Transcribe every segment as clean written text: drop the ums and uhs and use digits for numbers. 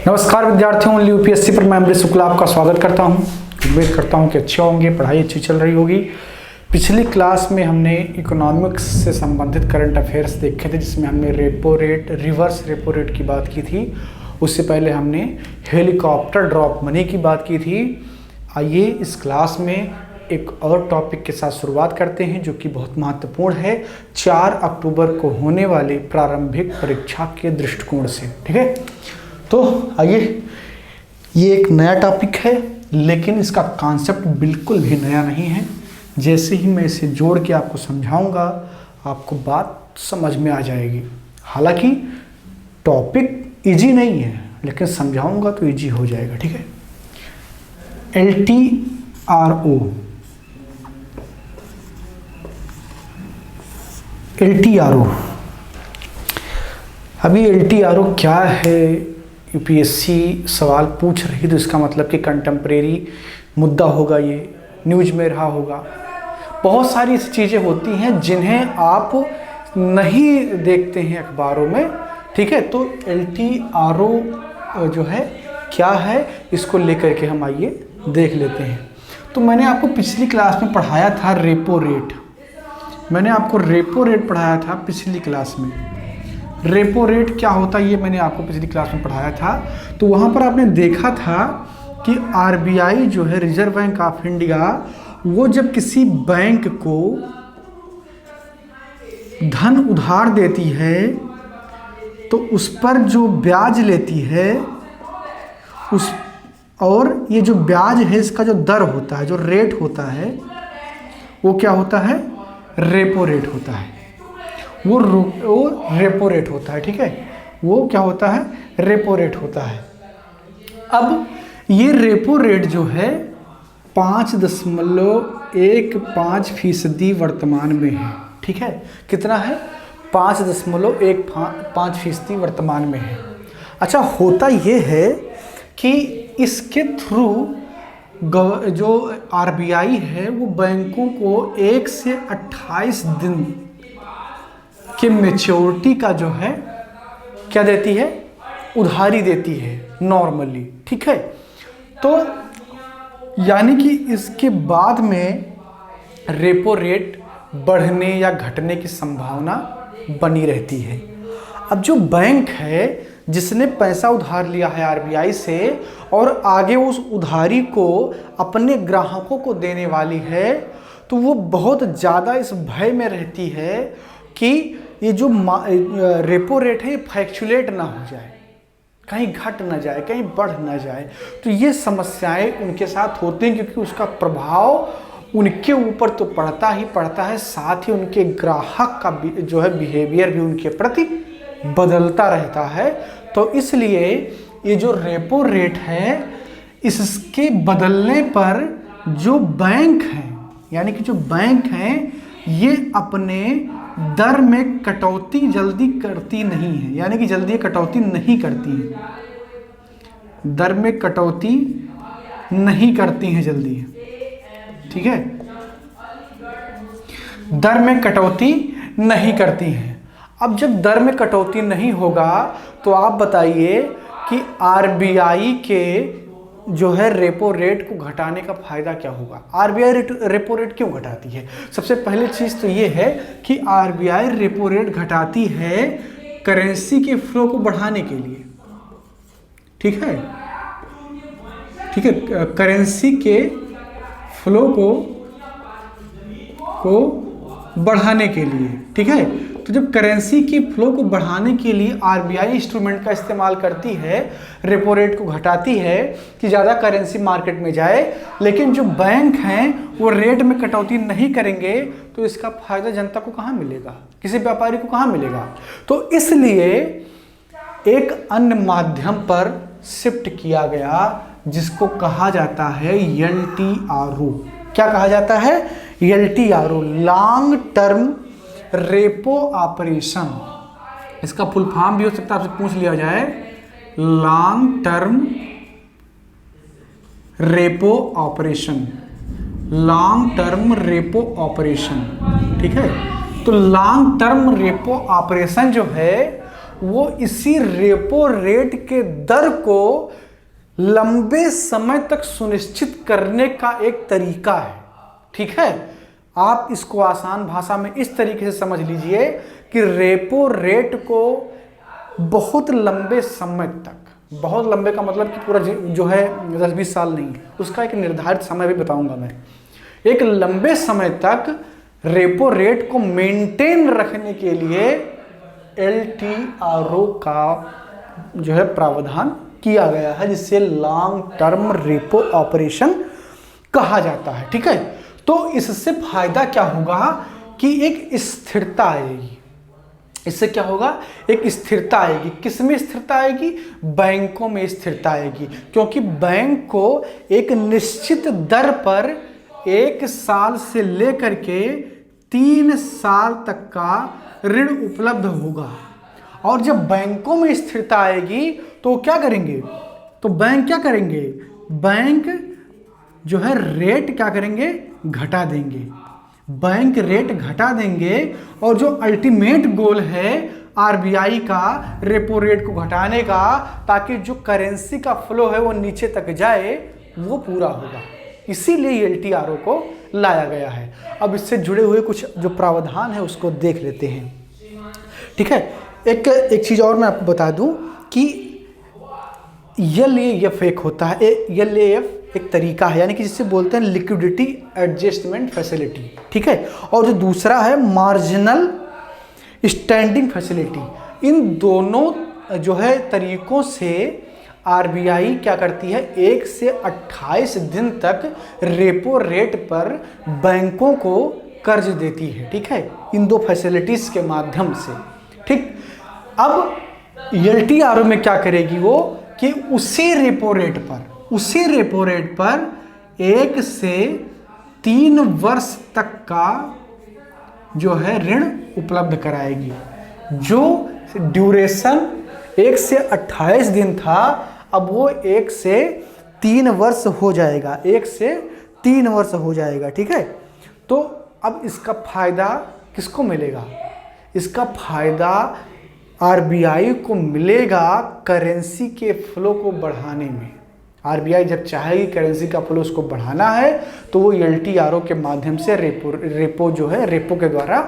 नमस्कार विद्यार्थियों, यूपीएससी पर मैं अमृत शुक्ला आपका स्वागत करता हूं। उम्मीद करता हूं कि अच्छे होंगे, पढ़ाई अच्छी चल रही होगी। पिछली क्लास में हमने इकोनॉमिक्स से संबंधित करंट अफेयर्स देखे थे, जिसमें हमने repo rate, reverse repo rate की बात की थी। उससे पहले हमने हेलीकॉप्टर ड्रॉप मनी की बात की थी। आइए इस क्लास में एक और टॉपिक के साथ शुरुआत करते हैं, जो कि बहुत महत्वपूर्ण है 4 अक्टूबर को होने वाली प्रारंभिक परीक्षा के दृष्टिकोण से। ठीक है, तो आइए, ये एक नया टॉपिक है, लेकिन इसका कॉन्सेप्ट बिल्कुल भी नया नहीं है। जैसे ही मैं इसे जोड़ के आपको समझाऊंगा, आपको बात समझ में आ जाएगी। हालांकि टॉपिक इजी नहीं है, लेकिन समझाऊंगा तो इजी हो जाएगा। ठीक है, LTRO, अभी LTRO क्या है, यूपीएससी सवाल पूछ रही, तो इसका मतलब कि कंटेम्प्रेरी मुद्दा होगा, ये न्यूज में रहा होगा। बहुत सारी ऐसी चीज़ें होती हैं जिन्हें आप नहीं देखते हैं अखबारों में। ठीक है, तो LTRO जो है क्या है, इसको लेकर के हम आइए देख लेते हैं। तो मैंने आपको पिछली क्लास में पढ़ाया था रेपो रेट। मैंने आपको रेपो रेट पढ़ाया था पिछली क्लास में। रेपो रेट क्या होता है, ये मैंने आपको पिछली क्लास में पढ़ाया था। तो वहाँ पर आपने देखा था कि RBI जो है, रिजर्व बैंक ऑफ इंडिया, वो जब किसी बैंक को धन उधार देती है तो उस पर जो ब्याज लेती है, उस और ये जो ब्याज है, इसका जो दर होता है, जो रेट होता है, वो क्या होता है, रेपो रेट होता है। वो रेपो रेट होता है। ठीक है, वो क्या होता है, रेपो रेट होता है। अब ये रेपो रेट जो है 5.15% वर्तमान में है। ठीक है, कितना है, 5.15% वर्तमान में है। अच्छा, होता ये है कि इसके थ्रू जो RBI है, वो बैंकों को 1 से 28 दिन कि मैच्योरिटी का जो है क्या देती है, उधारी देती है नॉर्मली। ठीक है, तो यानी कि इसके बाद में रेपो रेट बढ़ने या घटने की संभावना बनी रहती है। अब जो बैंक है जिसने पैसा उधार लिया है RBI से और आगे उस उधारी को अपने ग्राहकों को देने वाली है, तो वो बहुत ज़्यादा इस भय में रहती है कि ये जो रेपो रेट है, ये फ्लैक्चुएट ना हो जाए, कहीं घट ना जाए, कहीं बढ़ ना जाए। तो ये समस्याएं उनके साथ होती हैं, क्योंकि उसका प्रभाव उनके ऊपर तो पड़ता ही पड़ता है, साथ ही उनके ग्राहक का जो है बिहेवियर भी उनके प्रति बदलता रहता है। तो इसलिए ये जो रेपो रेट है, इसके बदलने पर जो बैंक हैं, यानी कि जो बैंक हैं, ये अपने दर में कटौती जल्दी करती नहीं है, यानी कि जल्दी कटौती नहीं करती है, दर में कटौती नहीं करती हैं जल्दी। ठीक है, दर में कटौती नहीं करती हैं। अब जब दर में कटौती नहीं होगा, तो आप बताइए कि RBI के जो है रेपो रेट को घटाने का फायदा क्या होगा। RBI रेपो रेट क्यों घटाती है? सबसे पहले चीज़ तो ये है कि RBI रेपो रेट घटाती है करेंसी के फ्लो को बढ़ाने के लिए। ठीक है, ठीक है, करेंसी के फ्लो को बढ़ाने के लिए। ठीक है, तो जब करेंसी की फ्लो को बढ़ाने के लिए RBI इंस्ट्रूमेंट का इस्तेमाल करती है, रेपो रेट को घटाती है कि ज़्यादा करेंसी मार्केट में जाए, लेकिन जो बैंक हैं वो रेट में कटौती नहीं करेंगे, तो इसका फायदा जनता को कहाँ मिलेगा, किसी व्यापारी को कहाँ मिलेगा। तो इसलिए एक अन्य माध्यम पर शिफ्ट किया गया, जिसको कहा जाता है LTRO। क्या कहा जाता है, LTRO, long term repo operation. इसका फुल फॉर्म भी हो सकता है, आपसे पूछ लिया जाए, long term repo operation, long term repo operation. ठीक है, तो लॉन्ग टर्म रेपो ऑपरेशन जो है वो इसी रेपो रेट के दर को लंबे समय तक सुनिश्चित करने का एक तरीका है। ठीक है, आप इसको आसान भाषा में इस तरीके से समझ लीजिए कि रेपो रेट को बहुत लंबे समय तक, बहुत लंबे का मतलब कि पूरा जो है 10-20 साल नहीं, उसका एक निर्धारित समय भी बताऊंगा मैं, एक लंबे समय तक रेपो रेट को मेंटेन रखने के लिए LTRO का जो है प्रावधान किया गया है, जिससे लॉन्ग टर्म रेपो ऑपरेशन कहा जाता है। ठीक है, तो इससे फायदा क्या होगा कि एक स्थिरता आएगी। इससे क्या होगा, एक स्थिरता आएगी। किसमें स्थिरता आएगी? बैंकों में स्थिरता आएगी, क्योंकि बैंक को एक निश्चित दर पर 1 साल से लेकर के 3 साल तक का ऋण उपलब्ध होगा। और जब बैंकों में स्थिरता आएगी तो क्या करेंगे, तो बैंक क्या करेंगे, बैंक जो है रेट क्या करेंगे, घटा देंगे। बैंक रेट घटा देंगे और जो अल्टीमेट गोल है RBI का रेपो रेट को घटाने का, ताकि जो करेंसी का फ्लो है वो नीचे तक जाए, वो पूरा होगा। इसीलिए LTRO को लाया गया है। अब इससे जुड़े हुए कुछ जो प्रावधान है उसको देख लेते हैं। ठीक है, एक चीज़ और मैं आपको बता दूं कि LAF एक होता है, LAF एक तरीका है, यानी कि जिससे बोलते हैं लिक्विडिटी एडजस्टमेंट फैसिलिटी। ठीक है, और जो दूसरा है मार्जिनल स्टैंडिंग फैसिलिटी। इन दोनों जो है तरीकों से RBI क्या करती है, 1 से 28 दिन तक रेपो रेट पर बैंकों को कर्ज देती है। ठीक है, इन 2 फैसिलिटीज के माध्यम से। ठीक, अब LTRO में क्या करेगी वो कि उसी रेपो रेट पर 1 से 3 वर्ष तक का जो है ऋण उपलब्ध कराएगी। जो ड्यूरेशन 1 से 28 दिन था, अब वो 1 से 3 वर्ष हो जाएगा, 1 से 3 वर्ष हो जाएगा। ठीक है, तो अब इसका फायदा किसको मिलेगा? इसका फायदा RBI को मिलेगा करेंसी के फ्लो को बढ़ाने में। RBI जब चाहेगी करेंसी का फ्लो उसको बढ़ाना है, तो वो LTRO के माध्यम से रेपो जो है, रेपो के द्वारा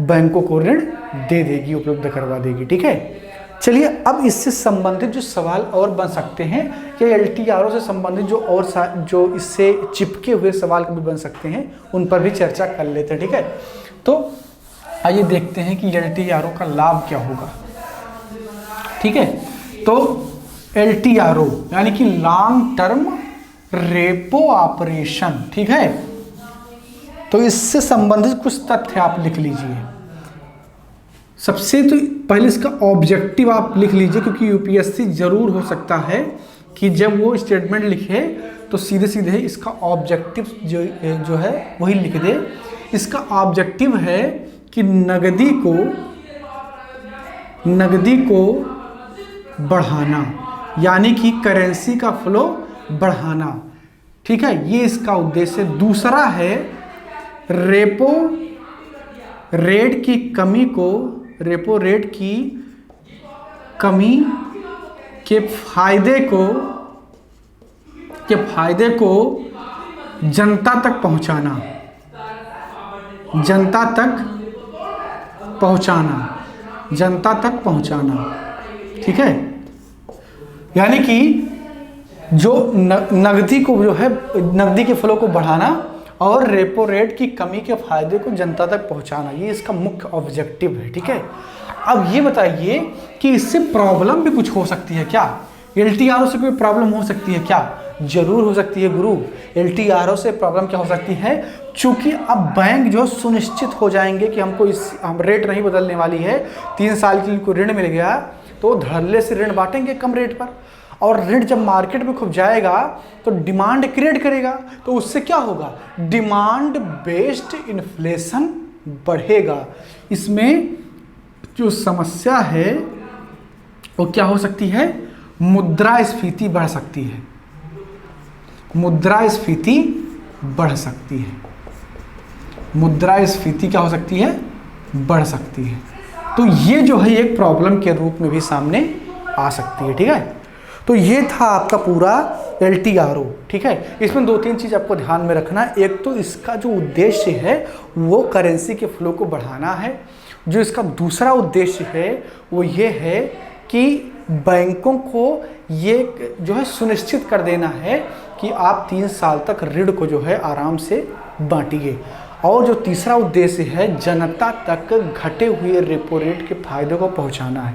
बैंकों को ऋण दे देगी, उपलब्ध करवा देगी। ठीक है, चलिए अब इससे संबंधित जो सवाल और बन सकते हैं, या LTRO से संबंधित जो और जो इससे चिपके हुए सवाल भी बन सकते हैं, उन पर भी चर्चा कर लेते हैं। ठीक है, तो आइए देखते हैं कि LTRO का लाभ क्या होगा। ठीक है, तो LTRO यानी कि लॉन्ग टर्म रेपो ऑपरेशन। ठीक है, तो इससे संबंधित कुछ तथ्य आप लिख लीजिए। सबसे तो पहले इसका ऑब्जेक्टिव आप लिख लीजिए, क्योंकि UPSC जरूर हो सकता है कि जब वो स्टेटमेंट लिखे तो सीधे सीधे इसका ऑब्जेक्टिव जो है वही लिख दे। इसका ऑब्जेक्टिव है कि नगदी को बढ़ाना, यानी कि करेंसी का फ्लो बढ़ाना। ठीक है, ये इसका उद्देश्य। दूसरा है रेपो रेट की कमी के फायदे को जनता तक पहुंचाना। ठीक है, यानी कि जो नगदी को जो है, नगदी के फ्लो को बढ़ाना और रेपो रेट की कमी के फायदे को जनता तक पहुंचाना, ये इसका मुख्य ऑब्जेक्टिव है। ठीक है, अब ये बताइए कि इससे प्रॉब्लम भी कुछ हो सकती है क्या? LTRO से कोई प्रॉब्लम हो सकती है क्या? जरूर हो सकती है गुरु। LTRO से प्रॉब्लम क्या हो सकती है? चूंकि अब बैंक जो सुनिश्चित हो जाएंगे कि हम रेट नहीं बदलने वाली है, 3 साल के लिए कोई ऋण मिल गया तो धड़ल्ले से ऋण बांटेंगे कम रेट पर, और ऋण जब मार्केट में खूब जाएगा तो डिमांड क्रिएट करेगा, तो उससे क्या होगा, डिमांड बेस्ड इन्फ्लेशन बढ़ेगा। इसमें जो समस्या है वो क्या हो सकती है, मुद्रास्फीति बढ़ सकती है, मुद्रास्फीति बढ़ सकती है, मुद्रास्फीति क्या हो सकती है, बढ़ सकती है। तो ये जो है एक प्रॉब्लम के रूप में भी सामने आ सकती है। ठीक है, तो ये था आपका पूरा LTRO। ठीक है, इसमें 2-3 चीज़ आपको ध्यान में रखना है। एक तो इसका जो उद्देश्य है वो करेंसी के फ्लो को बढ़ाना है। जो इसका दूसरा उद्देश्य है वो ये है कि बैंकों को ये जो है सुनिश्चित कर देना है कि आप 3 साल तक ऋण को जो है आराम से बांटिए। और जो तीसरा उद्देश्य है जनता तक घटे हुए रेपो रेट के फायदे को पहुंचाना है।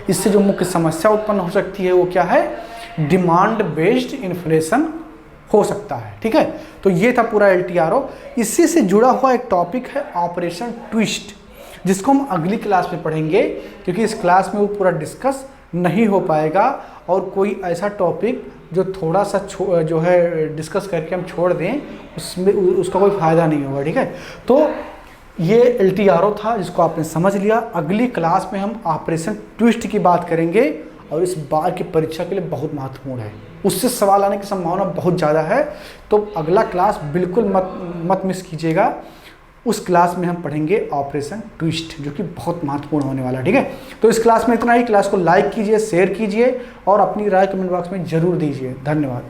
इससे जो मुख्य समस्या उत्पन्न हो सकती है वो क्या है, डिमांड बेस्ड इन्फ्लेशन हो सकता है। ठीक है, तो ये था पूरा LTRO। इसी से जुड़ा हुआ एक टॉपिक है ऑपरेशन ट्विस्ट, जिसको हम अगली क्लास में पढ़ेंगे, क्योंकि इस क्लास में वो पूरा डिस्कस नहीं हो पाएगा। और कोई ऐसा टॉपिक जो थोड़ा सा जो है डिस्कस करके हम छोड़ दें, उसमें उसका कोई फ़ायदा नहीं होगा। ठीक है, तो ये LTRO था जिसको आपने समझ लिया। अगली क्लास में हम ऑपरेशन ट्विस्ट की बात करेंगे और इस बार की परीक्षा के लिए बहुत महत्वपूर्ण है, उससे सवाल आने की संभावना बहुत ज़्यादा है। तो अगला क्लास बिल्कुल मत मिस कीजिएगा। उस क्लास में हम पढ़ेंगे ऑपरेशन ट्विस्ट, जो कि बहुत महत्वपूर्ण होने वाला है। ठीक है, तो इस क्लास में इतना ही। क्लास को लाइक कीजिए, शेयर कीजिए और अपनी राय कमेंट बॉक्स में जरूर दीजिए। धन्यवाद।